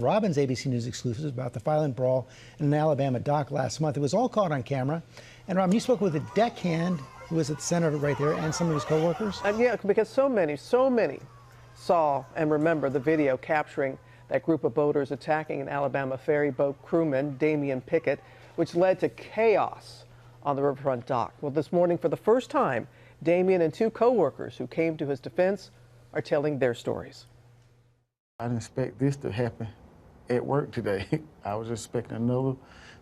Robin's ABC News exclusive about the violent brawl in an Alabama dock last month. It was all caught on camera. And Robin, you spoke with a deckhand who was at the center of it right there and some of his co-workers. Yeah, because so many saw and remember the video capturing that group of boaters attacking an Alabama ferry boat crewman, Damian Pickett, which led to chaos on the riverfront dock. Well, this morning, for the first time, Damian and two co-workers who came to his defense are telling their stories. I didn't expect this to happen at work today. I was expecting another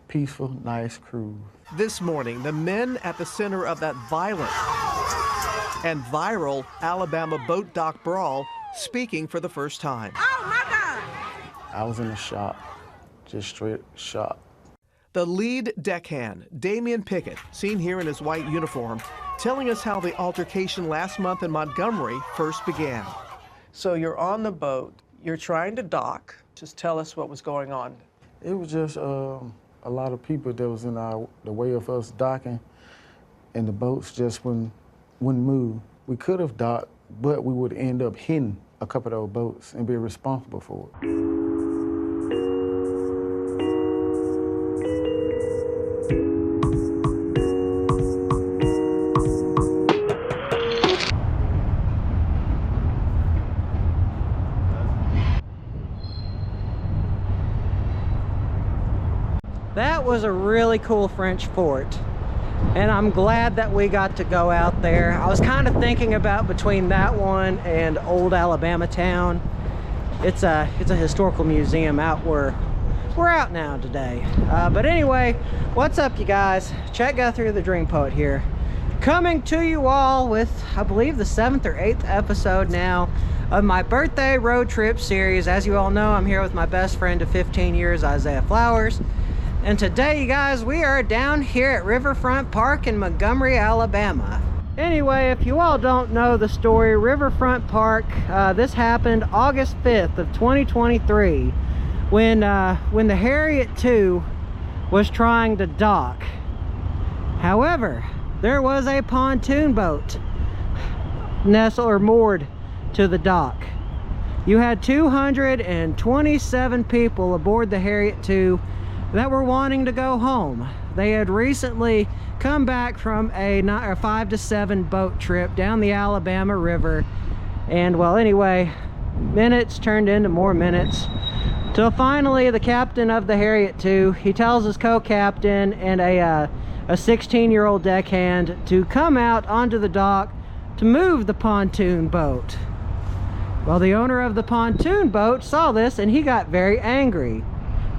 peaceful, nice cruise. This morning, the men at the center of that violent and viral Alabama boat dock brawl speaking for the first time. Oh my God! I was in a shock, just straight shock. The lead deckhand, Damian Pickett, seen here in his white uniform, telling us how the altercation last month in Montgomery first began. So you're on the boat, you're trying to dock. Just tell us what was going on. It was just a lot of people that was in the way of us docking, and the boats just wouldn't move. We could have docked, but we would end up hitting a couple of those boats and be responsible for it. That was a really cool French fort, and I'm glad that we got to go out there. I was kind of thinking about between that one and Old Alabama Town. It's a historical museum out where we're out now today. But anyway, what's up, you guys? Chet-Guthrie, the Dream Poet here, coming to you all with, I believe, the 7th or 8th episode now of my birthday road trip series. As you all know, I'm here with my best friend of 15 years, Isaiah Flowers. And today, you guys, we are down here at Riverfront Park in Montgomery, Alabama. Anyway, if you all don't know the story, Riverfront Park, this happened August 5th of 2023 when the Harriet II was trying to dock. However, there was a pontoon boat moored to the dock. You had 227 people aboard the Harriet II that were wanting to go home. They had recently come back from a 5 to 7 boat trip down the Alabama River, and well, anyway, minutes turned into more minutes till finally the captain of the Harriet II, he tells his co-captain and a 16-year-old deckhand to come out onto the dock to move the pontoon boat. Well, the owner of the pontoon boat saw this and he got very angry.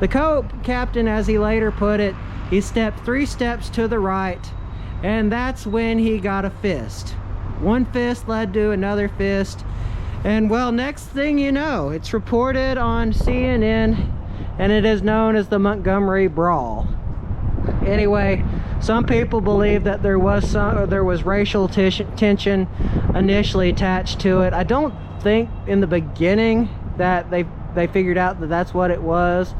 The co-captain, as he later put it, he stepped 3 steps to the right, and that's when he got a fist. One fist led to another fist, and well, next thing you know, it's reported on CNN, and it is known as the Montgomery Brawl. Anyway, some people believe that there was racial tension initially attached to it. I don't think in the beginning that they figured out that that's what it was.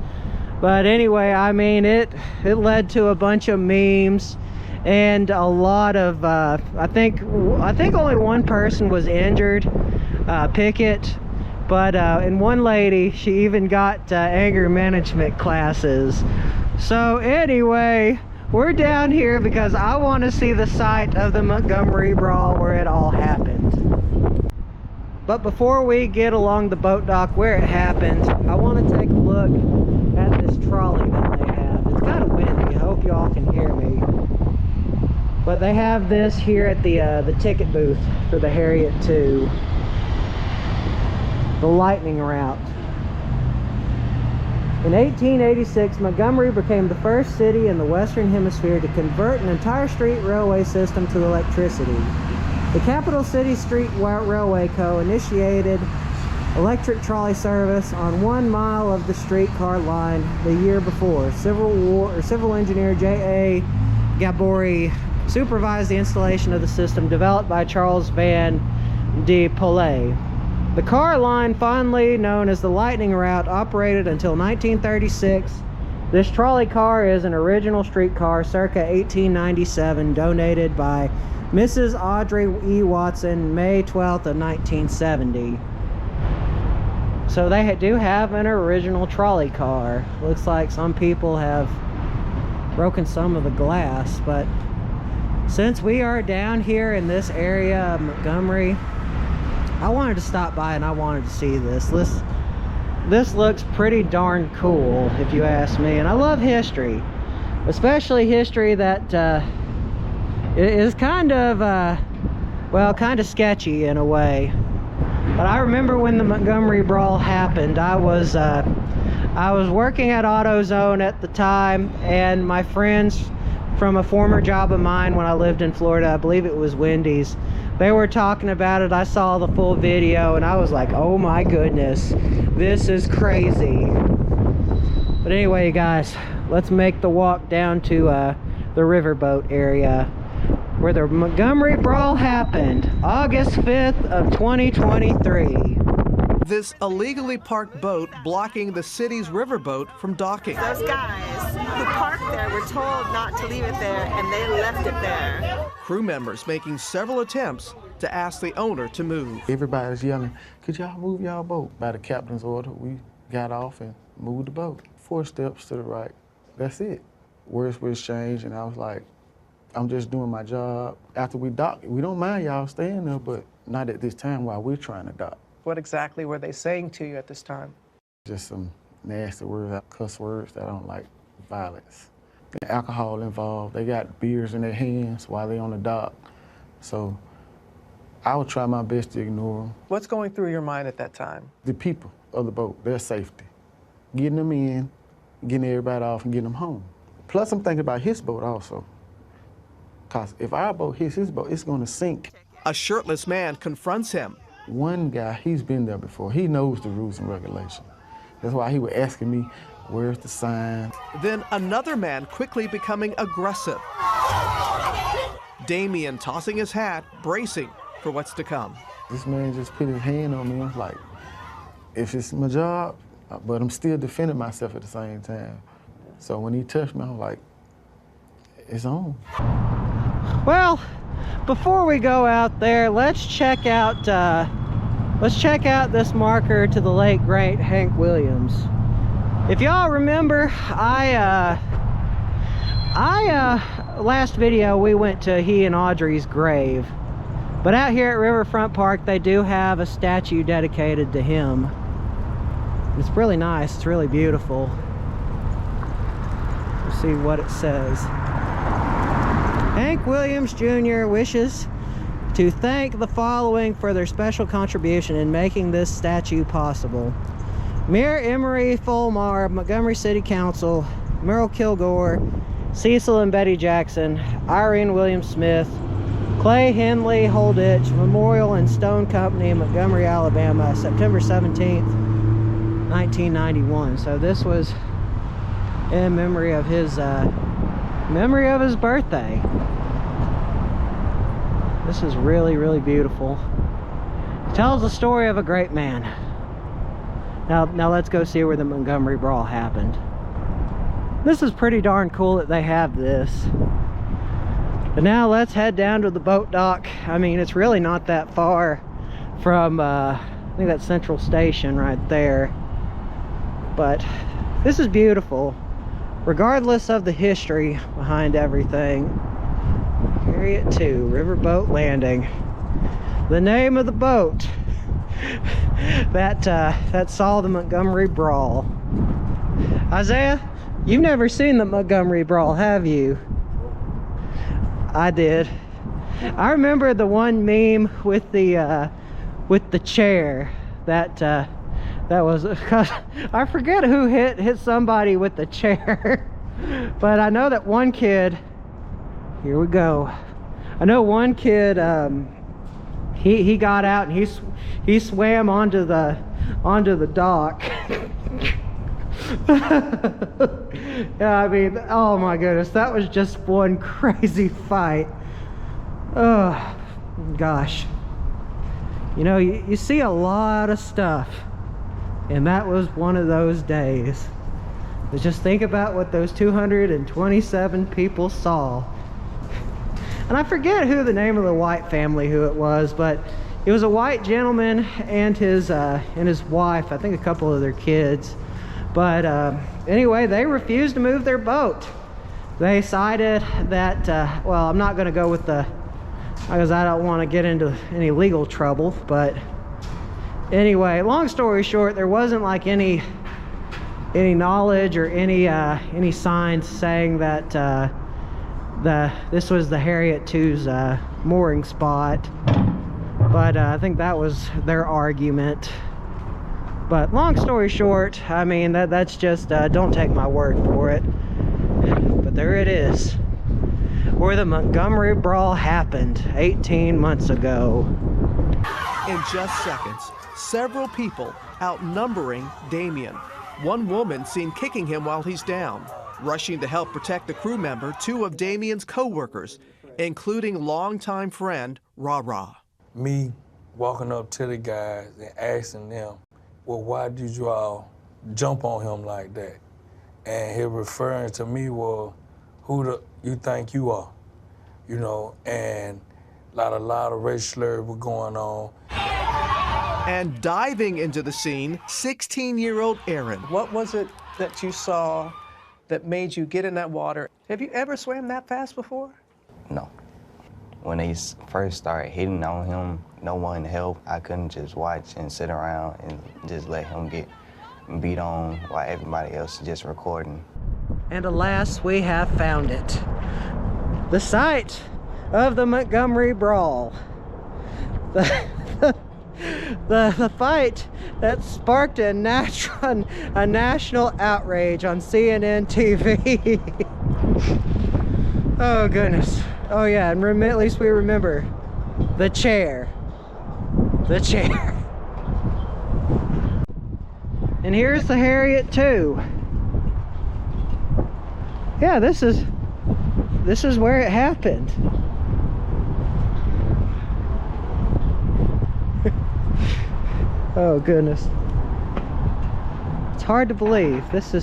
But anyway, I mean, it led to a bunch of memes and a lot of, I think only one person was injured, Pickett, but and one lady, she even got anger management classes. So anyway, we're down here because I want to see the site of the Montgomery Brawl where it all happened. But before we get along the boat dock where it happened, I want to take a look at this trolley that they have. It's kind of windy. I hope y'all can hear me. But they have this here at the ticket booth for the Harriet II. The lightning route. In 1886, Montgomery became the first city in the Western Hemisphere to convert an entire street railway system to electricity. The Capital City Street Railway Co. initiated electric trolley service on 1 mile of the streetcar line the year before. Civil engineer J.A. Gabori supervised the installation of the system developed by Charles Van de Polle. The car line, fondly known as the Lightning Route, operated until 1936. This trolley car is an original streetcar circa 1897, donated by Mrs. Audrey E. Watson, May 12th of 1970. So they do have an original trolley car. Looks like some people have broken some of the glass, but since we are down here in this area of Montgomery, I wanted to stop by and I wanted to see this. This looks pretty darn cool, if you ask me. And I love history, especially history that is kind of, well, kind of sketchy in a way. But I remember when the Montgomery Brawl happened, I was working at AutoZone at the time, and my friends from a former job of mine when I lived in Florida, I believe it was Wendy's, they were talking about it. I saw the full video and I was like, oh my goodness, this is crazy. But anyway, guys, let's make the walk down to the riverboat area where the Montgomery Brawl happened, August 5th of 2023. This illegally parked boat blocking the city's riverboat from docking. Those guys who parked there were told not to leave it there, and they left it there. Crew members making several attempts to ask the owner to move. Everybody's yelling, could y'all move y'all boat? By the captain's order, we got off and moved the boat. 4 steps to the right, that's it. Words were exchanged, and I was like, I'm just doing my job. After we dock, we don't mind y'all staying there, but not at this time while we're trying to dock. What exactly were they saying to you at this time? Just some nasty words, cuss words that I don't like, violence. Alcohol involved, they got beers in their hands while they're on the dock. So I would try my best to ignore them. What's going through your mind at that time? The people of the boat, their safety. Getting them in, getting everybody off and getting them home. Plus I'm thinking about his boat also. Cause if our boat hits his boat, it's gonna sink. A shirtless man confronts him. One guy, he's been there before. He knows the rules and regulations. That's why he was asking me, where's the sign? Then another man quickly becoming aggressive. Damien tossing his hat, bracing for what's to come. This man just put his hand on me. I'm like, if it's my job, but I'm still defending myself at the same time. So when he touched me, I'm like, it's on. Well, before we go out there, let's check out this marker to the late great Hank Williams. If y'all remember, last video we went to he and Audrey's grave, but out here at Riverfront Park they do have a statue dedicated to him. It's really nice. It's really beautiful. Let's see what it says. Hank Williams Jr. wishes to thank the following for their special contribution in making this statue possible: Mayor Emery Fulmar of Montgomery City Council, Merle Kilgore, Cecil and Betty Jackson, Irene Williams Smith, Clay Henley Holditch Memorial and Stone Company in Montgomery, Alabama, September 17th, 1991. So this was in memory of his birthday. This is really, really beautiful. It tells the story of a great man. Now let's go see where the Montgomery Brawl happened. This is pretty darn cool that they have this. But now let's head down to the boat dock. I mean, it's really not that far from, I think that's Central Station right there. But this is beautiful, regardless of the history behind everything. Harriet 2, Riverboat Landing. The name of the boat that saw the Montgomery Brawl. Isaiah, you've never seen the Montgomery Brawl, have you? I did. I remember the one meme with the chair that was, I forget who hit somebody with the chair, but I know that one kid. Here we go. I know one kid, he got out and he swam onto the dock. Yeah, I mean, oh my goodness, that was just one crazy fight. Oh gosh. You know, you see a lot of stuff, and that was one of those days. But just think about what those 227 people saw. And I forget who the name of the White family who it was, but It was a white gentleman and his wife, I think a couple of their kids. But anyway, they refused to move their boat. They decided that, well, I'm not going to go with the, because I don't want to get into any legal trouble. But anyway, long story short, there wasn't like any knowledge or any signs saying that this was the Harriet II's mooring spot. But I think that was their argument. But long story short, I mean, that's just, don't take my word for it. But there it is, where the Montgomery Brawl happened 18 months ago. In just seconds, several people outnumbering Damien. One woman seen kicking him while he's down. Rushing to help protect the crew member, two of Damien's co-workers, including longtime friend Ra. Me walking up to the guys and asking them, well, why did you all jump on him like that? And he referring to me, well, who do you think you are? You know, and a lot of racial slurs were going on. And diving into the scene, 16-year-old Aaron. What was it that you saw that made you get in that water? Have you ever swam that fast before? No. When they first started hitting on him, no one helped. I couldn't just watch and sit around and just let him get beat on while everybody else is just recording. And alas, we have found it. The site of the Montgomery Brawl. The fight that sparked a national outrage on CNN TV. Oh goodness. Oh yeah, and at least we remember the chair. The chair. And here's the Harriet II. Yeah, this is where it happened. Oh goodness. It's hard to believe. This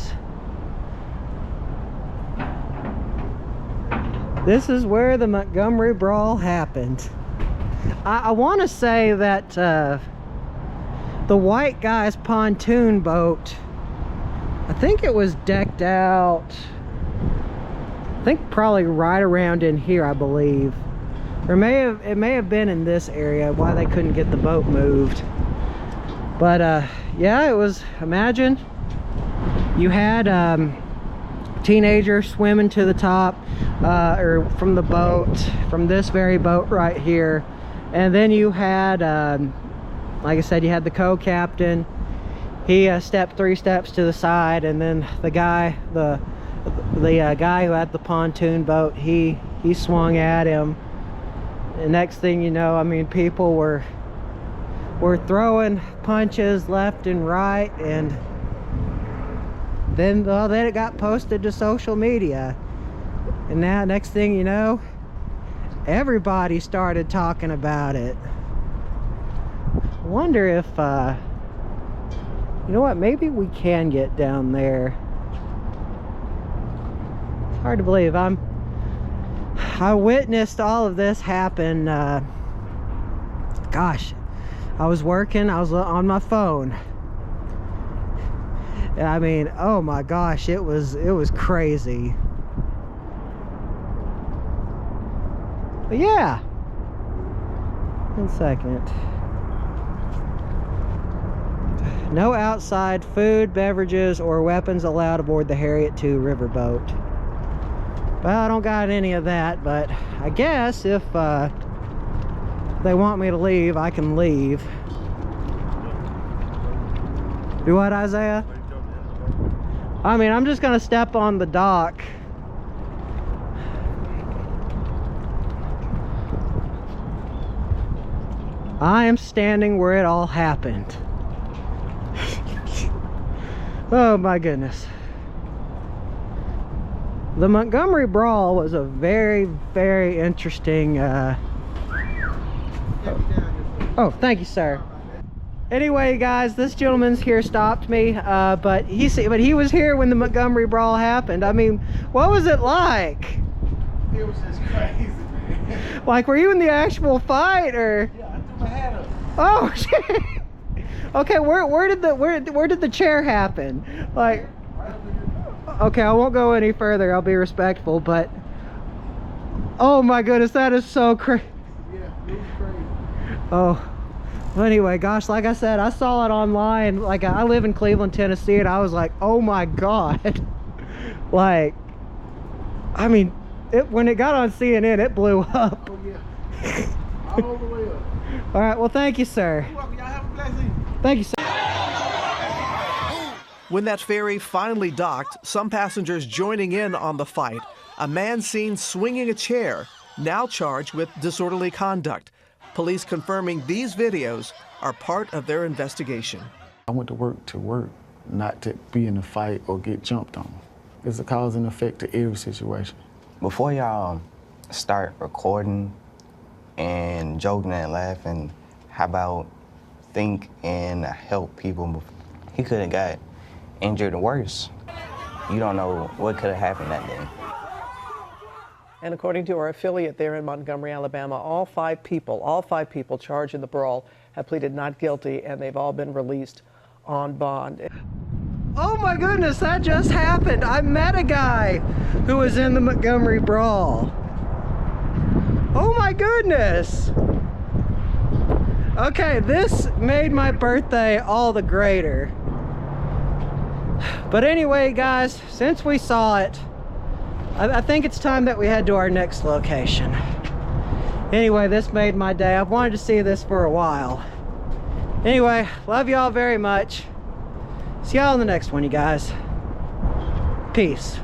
is where the Montgomery Brawl happened. I want to say that the white guy's pontoon boat, I think it was decked out, I think probably right around in here, I believe. Or it may have been in this area, why they couldn't get the boat moved. But yeah, it was, imagine you had teenager swimming to the top, or from the boat, from this very boat right here. And then you had, like I said, you had the co-captain. He stepped 3 steps to the side, and then the guy, the guy who had the pontoon boat, he swung at him. And next thing you know, I mean, people were throwing punches left and right, and then it got posted to social media. And now, next thing you know, everybody started talking about it. I wonder if, you know what, maybe we can get down there. It's hard to believe. I witnessed all of this happen. Gosh, I was working, I was on my phone. I mean, oh my gosh, it was crazy. But yeah, 1 second. No outside food, beverages, or weapons allowed aboard the Harriet II riverboat. Well, I don't got any of that, but I guess if they want me to leave, I can leave. Do what, Isaiah? I mean, I'm just gonna step on the dock. I am standing where it all happened. Oh my goodness. The Montgomery Brawl was a very, very interesting oh, thank you, sir. Anyway, guys, this gentleman's here stopped me, but he was here when the Montgomery Brawl happened. I mean, what was it like? It was just crazy, man. Like, were you in the actual fight, or? Yeah, I threw my hat up. Oh shit. Okay, where did the chair happen? Like, okay, I won't go any further. I'll be respectful, but oh my goodness, that is so crazy. Yeah, it was crazy. Oh, well, anyway, gosh, like I said, I saw it online. Like, I live in Cleveland, Tennessee, and I was like, oh my God. Like, I mean, when it got on CNN, it blew up. Oh yeah, all the way up. All right, well, thank you, sir. You're welcome. Y'all have a blessed evening. Thank you, sir. When that ferry finally docked, some passengers joining in on the fight. A man seen swinging a chair, now charged with disorderly conduct. Police confirming these videos are part of their investigation. I went to work, not to be in a fight or get jumped on. It's a cause and effect to every situation. Before y'all start recording and joking and laughing, how about think and help people? He could have got injured worse. You don't know what could have happened that day. And according to our affiliate there in Montgomery, Alabama, all five people charged in the brawl have pleaded not guilty, and they've all been released on bond. Oh my goodness, that just happened. I met a guy who was in the Montgomery Brawl. Oh my goodness. Okay, this made my birthday all the greater. But anyway, guys, since we saw it, I think it's time that we head to our next location. Anyway, this made my day. I've wanted to see this for a while. Anyway, love y'all very much. See y'all in the next one, you guys. Peace.